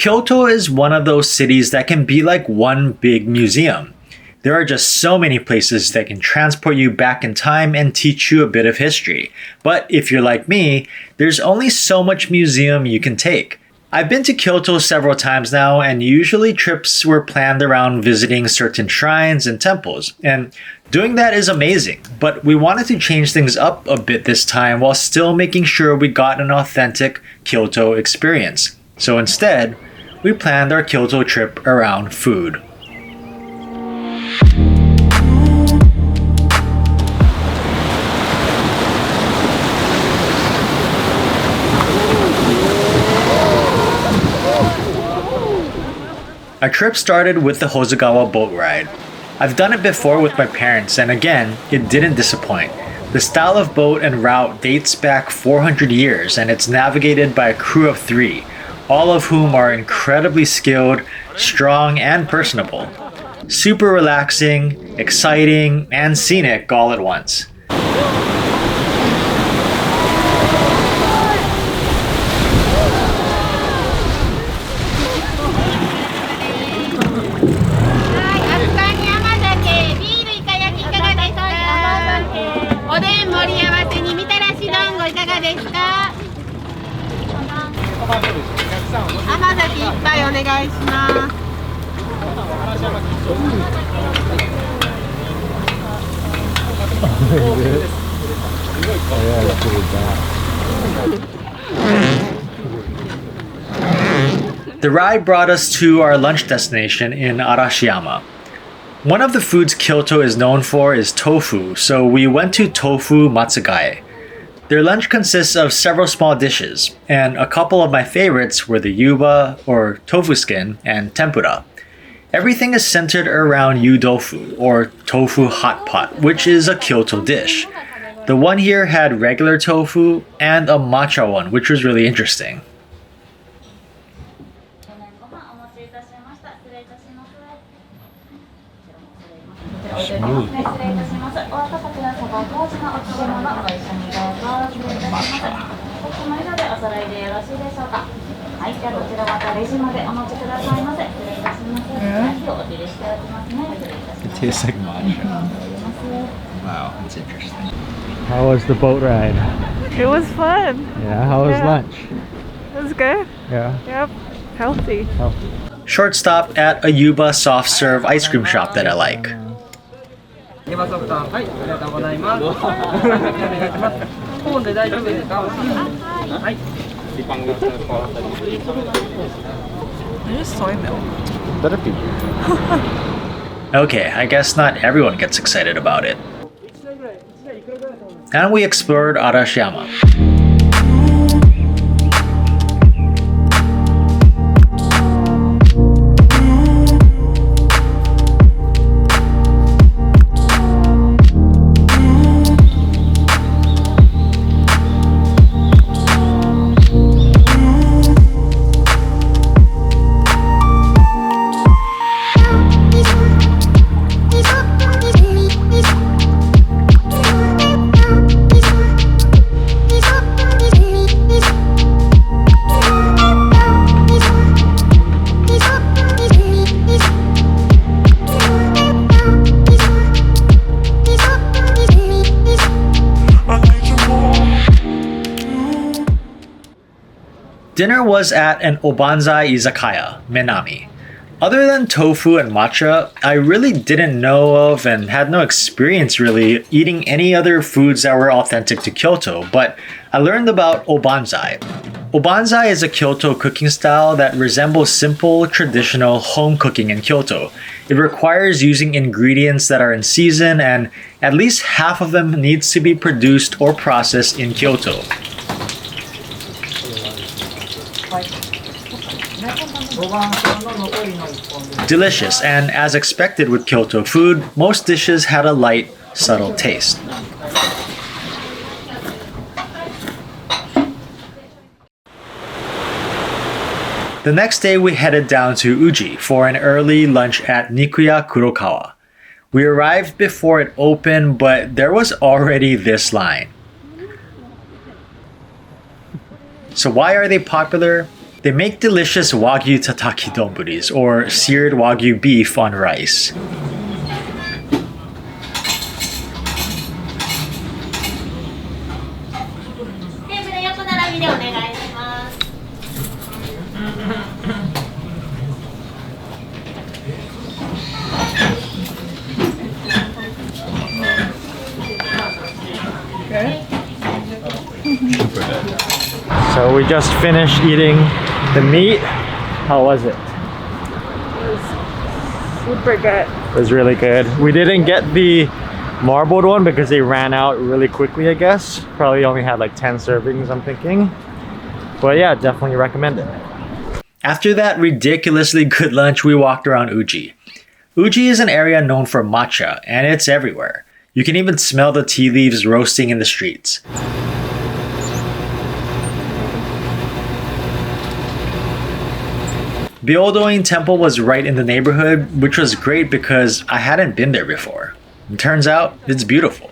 Kyoto is one of those cities that can be like one big museum. There are just so many places that can transport you back in time and teach you a bit of history. But if you're like me, there's only so much museum you can take. I've been to Kyoto several times now, and usually trips were planned around visiting certain shrines and temples, and doing that is amazing. But we wanted to change things up a bit this time while still making sure we got an authentic Kyoto experience. So instead, we planned our Kyoto trip around food. Our trip started with the Hozugawa boat ride. I've done it before with my parents, and again, it didn't disappoint. The style of boat and route dates back 400 years, and it's navigated by a crew of 3, all of whom are incredibly skilled, strong, and personable. Super relaxing, exciting, and scenic all at once. The ride brought us to our lunch destination in Arashiyama. One of the foods Kyoto is known for is tofu, so we went to Tofu Matsugae. Their lunch consists of several small dishes, and a couple of my favorites were the yuba, or tofu skin, and tempura. Everything is centered around Yudofu, or tofu hot pot, which is a Kyoto dish. The one here had regular tofu and a matcha one, which was really interesting. It tastes like matcha. Wow, that's interesting. How was the boat ride? It was fun. Yeah, how was Yeah. lunch? It was good. Yeah. Yep. Healthy. Short stop at a Yuba soft serve ice cream shop that I like. I just soy milk. Better be. Okay, I guess not everyone gets excited about it. And we explored Arashiyama. Dinner was at an Obanzai izakaya, Minami. Other than tofu and matcha, I really didn't know of and had no experience really eating any other foods that were authentic to Kyoto, but I learned about Obanzai. Obanzai is a Kyoto cooking style that resembles simple, traditional home cooking in Kyoto. It requires using ingredients that are in season, and at least half of them needs to be produced or processed in Kyoto. Delicious, and as expected with Kyoto food, most dishes had a light, subtle taste. The next day we headed down to Uji for an early lunch at Nikuya Kurokawa. We arrived before it opened, but there was already this line. So why are they popular? They make delicious Wagyu tataki donburis, or seared Wagyu beef on rice. So we just finished eating the meat. How was it? Super good. It was really good. We didn't get the marbled one because they ran out really quickly, I guess. Probably only had like 10 servings, I'm thinking. But yeah, definitely recommend it. After that ridiculously good lunch, we walked around Uji. Uji is an area known for matcha, and it's everywhere. You can even smell the tea leaves roasting in the streets. Byodoin Temple was right in the neighborhood, which was great because I hadn't been there before. It turns out, it's beautiful.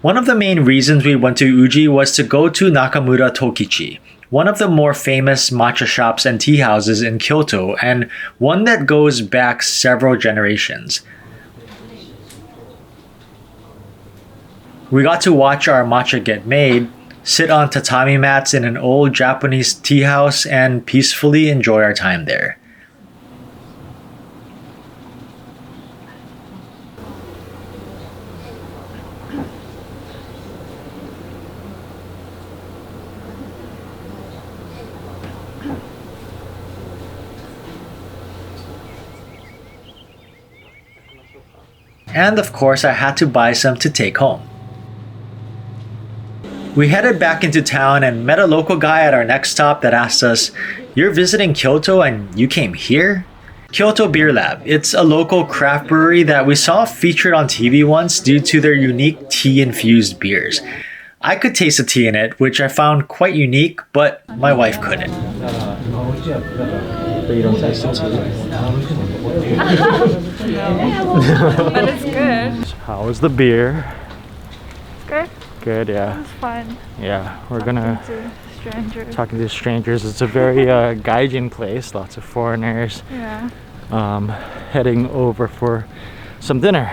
One of the main reasons we went to Uji was to go to Nakamura Tokichi, one of the more famous matcha shops and tea houses in Kyoto, and one that goes back several generations. We got to watch our matcha get made, sit on tatami mats in an old Japanese tea house, and peacefully enjoy our time there. And of course, I had to buy some to take home. We headed back into town and met a local guy at our next stop that asked us, "You're visiting Kyoto and you came here?" Kyoto Beer Lab. It's a local craft brewery that we saw featured on TV once due to their unique tea-infused beers. I could taste the tea in it, which I found quite unique, but my wife couldn't. But you don't taste the tea? But it's good. How was the beer? It's good. Good, It yeah. was fun. Yeah, we're gonna To strangers. talking to strangers. It's a very gaijin place, lots of foreigners. Yeah. Heading over for some dinner.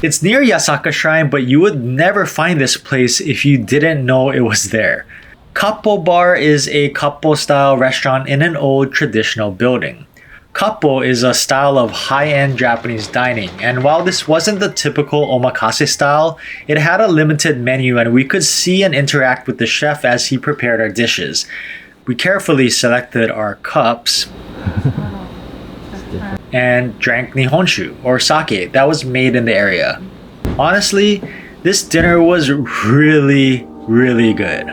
It's near Yasaka Shrine, but you would never find this place if you didn't know it was there. Kappo Bar is a Kappo-style restaurant in an old traditional building. Kappo is a style of high-end Japanese dining, and while this wasn't the typical omakase style, it had a limited menu and we could see and interact with the chef as he prepared our dishes. We carefully selected our cups and drank nihonshu, or sake, that was made in the area. Honestly, this dinner was really, really good.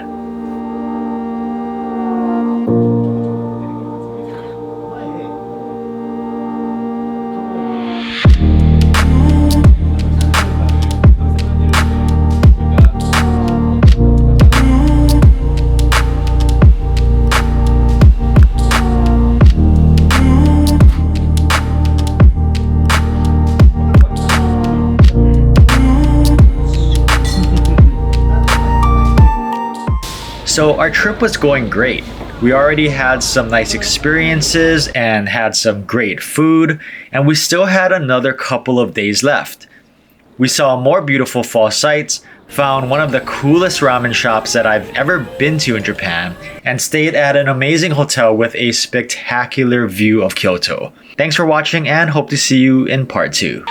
So our trip was going great. We already had some nice experiences and had some great food, and we still had another couple of days left. We saw more beautiful fall sights, found one of the coolest ramen shops that I've ever been to in Japan, and stayed at an amazing hotel with a spectacular view of Kyoto. Thanks for watching and hope to see you in part 2.